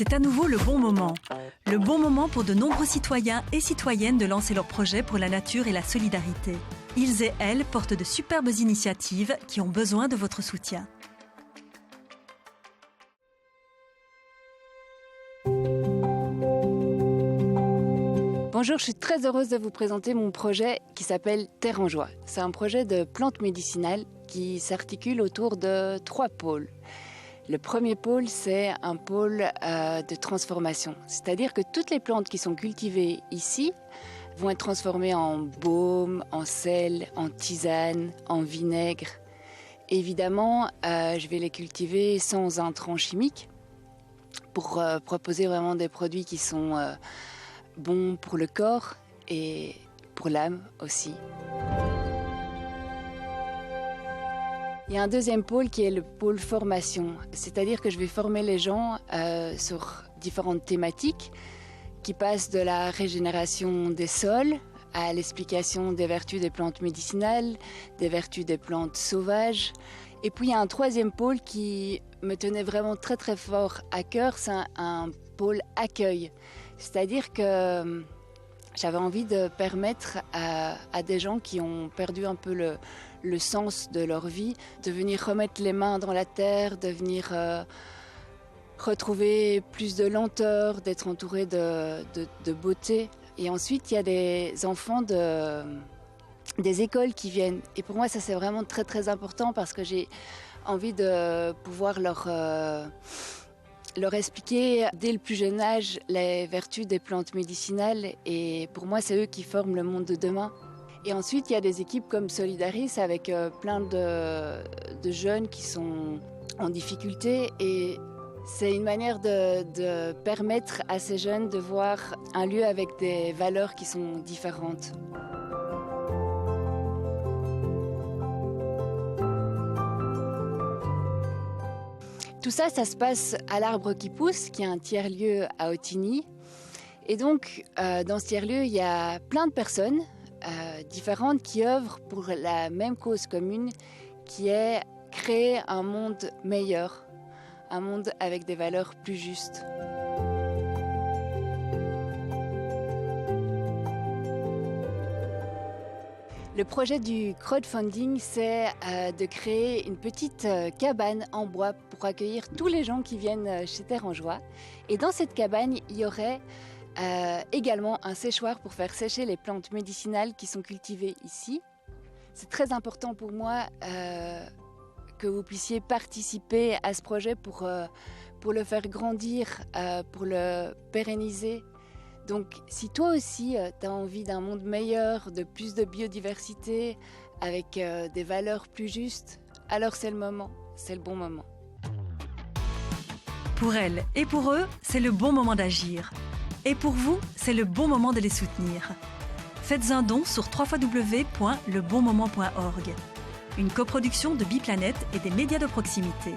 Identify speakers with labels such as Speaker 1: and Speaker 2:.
Speaker 1: C'est à nouveau le bon moment. Le bon moment pour de nombreux citoyens et citoyennes de lancer leurs projets pour la nature et la solidarité. Ils et elles portent de superbes initiatives qui ont besoin de votre soutien.
Speaker 2: Bonjour, je suis très heureuse de vous présenter mon projet qui s'appelle Terre en Joie. C'est un projet de plantes médicinales qui s'articule autour de 3 pôles. Le premier pôle, c'est un pôle de transformation. C'est-à-dire que toutes les plantes qui sont cultivées ici vont être transformées en baume, en sel, en tisane, en vinaigre. Évidemment, je vais les cultiver sans intrants chimiques pour proposer vraiment des produits qui sont bons pour le corps et pour l'âme aussi. Il y a un deuxième pôle qui est le pôle formation, c'est-à-dire que je vais former les gens sur différentes thématiques qui passent de la régénération des sols à l'explication des vertus des plantes médicinales, des vertus des plantes sauvages. Et puis il y a un troisième pôle qui me tenait vraiment très très fort à cœur, c'est un pôle accueil. C'est-à-dire que j'avais envie de permettre à des gens qui ont perdu un peu le sens de leur vie, de venir remettre les mains dans la terre, de venir retrouver plus de lenteur, d'être entouré de beauté. Et ensuite, il y a des enfants des écoles qui viennent. Et pour moi, ça c'est vraiment très très important parce que j'ai envie de pouvoir leur expliquer dès le plus jeune âge les vertus des plantes médicinales et pour moi c'est eux qui forment le monde de demain. Et ensuite il y a des équipes comme Solidaris avec plein de jeunes qui sont en difficulté et c'est une manière de permettre à ces jeunes de voir un lieu avec des valeurs qui sont différentes. Tout ça, ça se passe à l'Arbre qui pousse, qui est un tiers-lieu à Ottignies. Et donc, dans ce tiers-lieu, il y a plein de personnes différentes qui œuvrent pour la même cause commune, qui est créer un monde meilleur, un monde avec des valeurs plus justes. Le projet du crowdfunding, c'est de créer une petite cabane en bois pour accueillir tous les gens qui viennent chez Terre en Joie. Et dans cette cabane, il y aurait également un séchoir pour faire sécher les plantes médicinales qui sont cultivées ici. C'est très important pour moi que vous puissiez participer à ce projet pour le faire grandir, pour le pérenniser. Donc si toi aussi tu as envie d'un monde meilleur, de plus de biodiversité, avec des valeurs plus justes, alors c'est le moment, c'est le bon moment.
Speaker 1: Pour elles et pour eux, c'est le bon moment d'agir. Et pour vous, c'est le bon moment de les soutenir. Faites un don sur www.lebonmoment.org. Une coproduction de Biplanète et des médias de proximité.